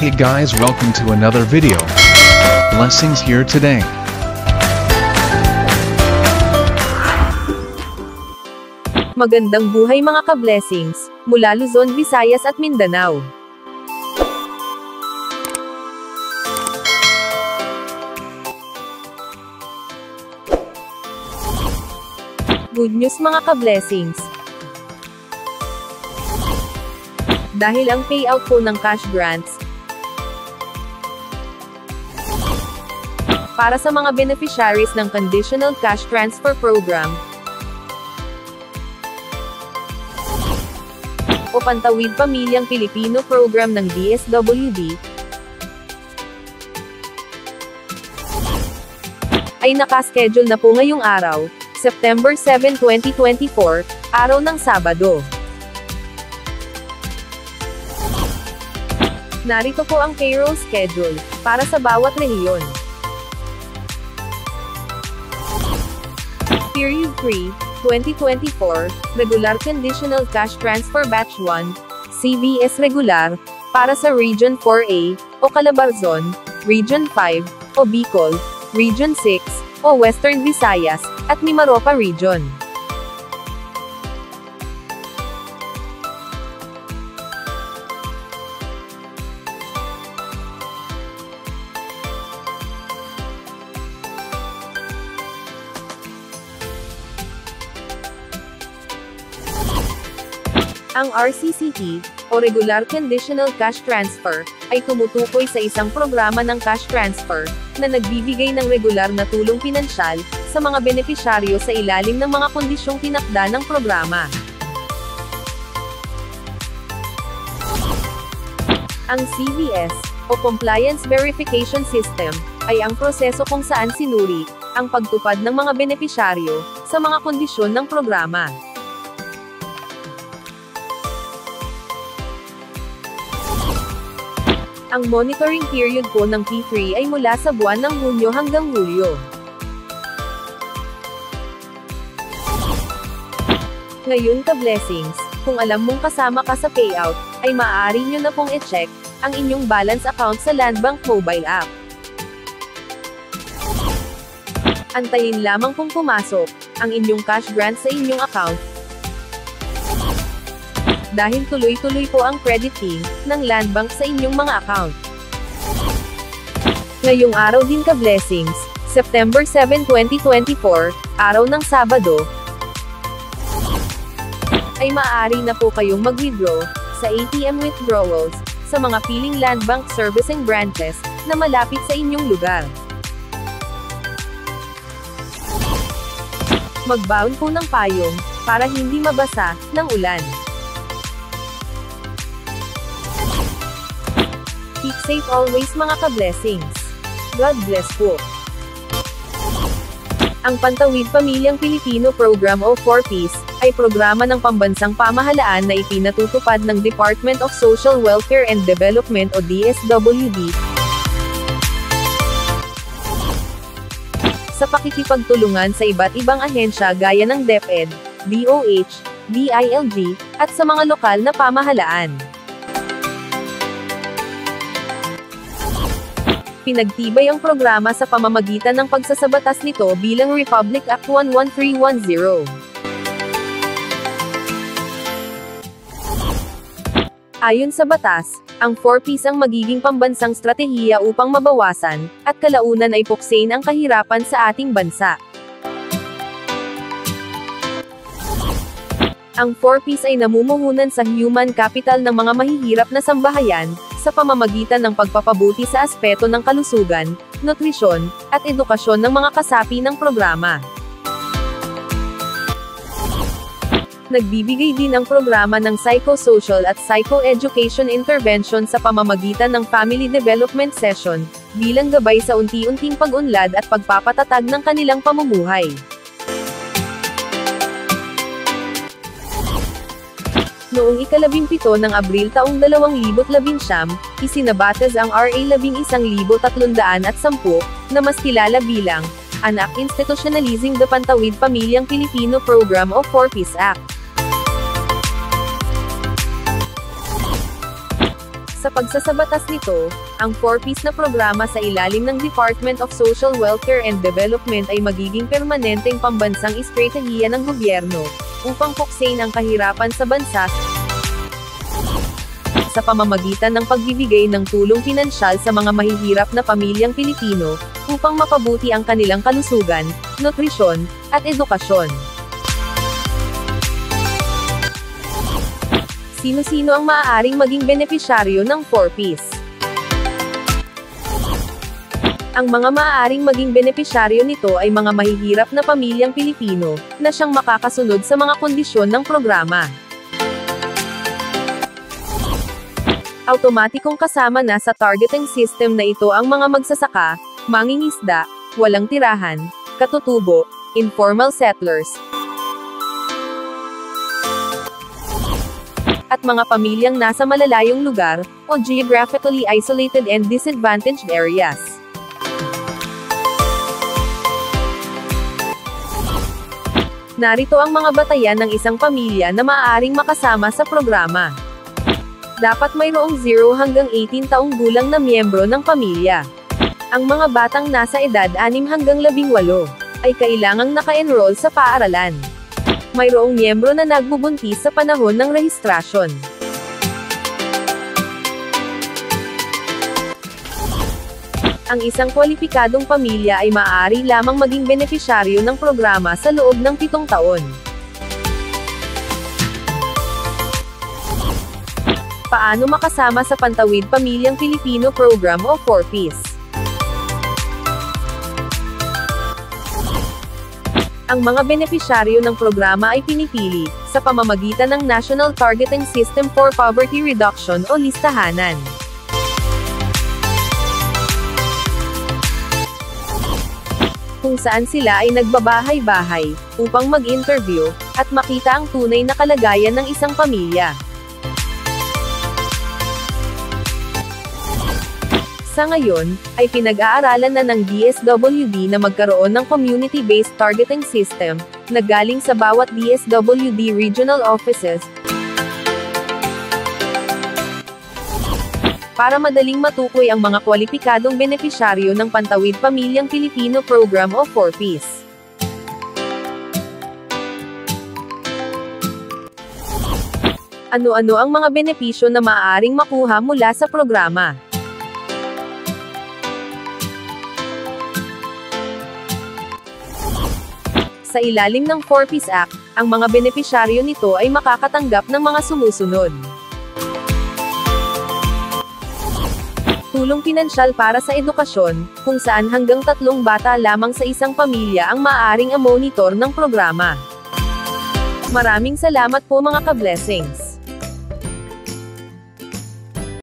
Hey guys, welcome to another video. Blessings here today. Magandang buhay mga ka-blessings, mula Luzon, Visayas at Mindanao. Good news mga ka-blessings. Dahil ang payout po ng cash grants para sa mga beneficiaries ng Conditional Cash Transfer Program o Pantawid Pamilyang Pilipino Program ng DSWD ay nakaschedule na po ngayong araw, September 7, 2024, araw ng Sabado. Narito po ang payroll schedule para sa bawat rehiyon. Period 3, 2024, Regular Conditional Cash Transfer Batch 1, CVS Regular, para sa Region 4A, o Calabarzon, Region 5, o Bicol, Region 6, o Western Visayas, at Mimaropa Region. Ang RCCT, o Regular Conditional Cash Transfer, ay tumutukoy sa isang programa ng cash transfer, na nagbibigay ng regular na tulong pinansyal, sa mga benepisyaryo sa ilalim ng mga kondisyong tinakda ng programa. Ang CVS, o Compliance Verification System, ay ang proseso kung saan sinuri, ang pagtupad ng mga benepisyaryo, sa mga kondisyon ng programa. Ang monitoring period po ng P3 ay mula sa buwan ng Hunyo hanggang Hulyo. Ngayon ka-blessings, kung alam mong kasama ka sa payout, ay maaari nyo na pong i-check ang inyong balance account sa Landbank mobile app. Antayin lamang kung pumasok ang inyong cash grant sa inyong account, dahil tuloy-tuloy po ang crediting ng Landbank sa inyong mga account. Ngayong araw din ka-blessings, September 7, 2024, araw ng Sabado, ay maaari na po kayong mag-withdraw sa ATM withdrawals sa mga piling Landbank servicing branches na malapit sa inyong lugar. Magbaon po ng payong para hindi mabasa ng ulan. Keep safe always mga ka-blessings. God bless po. Ang Pantawid Pamilyang Pilipino Program o 4Ps, ay programa ng pambansang pamahalaan na ipinatutupad ng Department of Social Welfare and Development o DSWD, sa pakikipagtulungan sa iba't ibang ahensya gaya ng DepEd, DOH, DILG, at sa mga lokal na pamahalaan. Pinagtibay ang programa sa pamamagitan ng pagsasabatas nito bilang Republic Act 11310. Ayon sa batas, ang 4Ps ang magiging pambansang stratehiya upang mabawasan, at kalaunan ay puksain ang kahirapan sa ating bansa. Ang 4Ps ay namumuhunan sa human capital ng mga mahihirap na sambahayan, sa pamamagitan ng pagpapabuti sa aspeto ng kalusugan, nutrisyon, at edukasyon ng mga kasapi ng programa. Nagbibigay din ang programa ng psychosocial at psychoeducation intervention sa pamamagitan ng family development session, bilang gabay sa unti-unting pag-unlad at pagpapatatag ng kanilang pamumuhay. Noong ika-17 ng Abril taong 2019, isinabatas ang RA 11,310, na mas kilala bilang Anak Institutionalizing the Pantawid Pamilyang Pilipino Program o 4Ps Act. Sa pagsasabatas nito, ang 4Ps na programa sa ilalim ng Department of Social Welfare and Development ay magiging permanenteng pambansang estratehiya ng gobyerno, upang puksain ang kahirapan sa bansa, sa pamamagitan ng pagbibigay ng tulong pinansyal sa mga mahihirap na pamilyang Pilipino, upang mapabuti ang kanilang kalusugan, nutrisyon, at edukasyon. Sino-sino ang maaaring maging benepisyaryo ng 4Ps? Ang mga maaaring maging benepisyaryo nito ay mga mahihirap na pamilyang Pilipino, na siyang makakasunod sa mga kondisyon ng programa. Automatikong kasama na sa targeting system na ito ang mga magsasaka, mangingisda, walang tirahan, katutubo, informal settlers, at mga pamilyang nasa malalayong lugar, o geographically isolated and disadvantaged areas. Narito ang mga batayan ng isang pamilya na maaaring makasama sa programa. Dapat mayroong 0 hanggang 18 taong gulang na miyembro ng pamilya. Ang mga batang nasa edad 6 hanggang 18 ay kailangang naka-enroll sa paaralan. Mayroong miyembro na nagbubuntis sa panahon ng rehistrasyon. Ang isang kwalipikadong pamilya ay maaari lamang maging benepisyaryo ng programa sa loob ng 7 taon. Paano makasama sa Pantawid Pamilyang Pilipino Program o 4Ps? Ang mga benepisyaryo ng programa ay pinipili, sa pamamagitan ng National Targeting System for Poverty Reduction o listahanan. Kung saan sila ay nagbabahay-bahay, upang mag-interview, at makita ang tunay na kalagayan ng isang pamilya. Sa ngayon, ay pinag-aaralan na ng DSWD na magkaroon ng community-based targeting system, na galing sa bawat DSWD regional offices, para madaling matukoy ang mga kwalipikadong benepisyaryo ng Pantawid Pamilyang Pilipino Program o 4Ps. Ano-ano ang mga benepisyo na maaaring makuha mula sa programa? Sa ilalim ng 4Ps Act, ang mga benepisyaryo nito ay makakatanggap ng mga sumusunod. Tulong pinansyal para sa edukasyon, kung saan hanggang 3 bata lamang sa isang pamilya ang maaaring monitor ng programa. Maraming salamat po mga ka-blessings.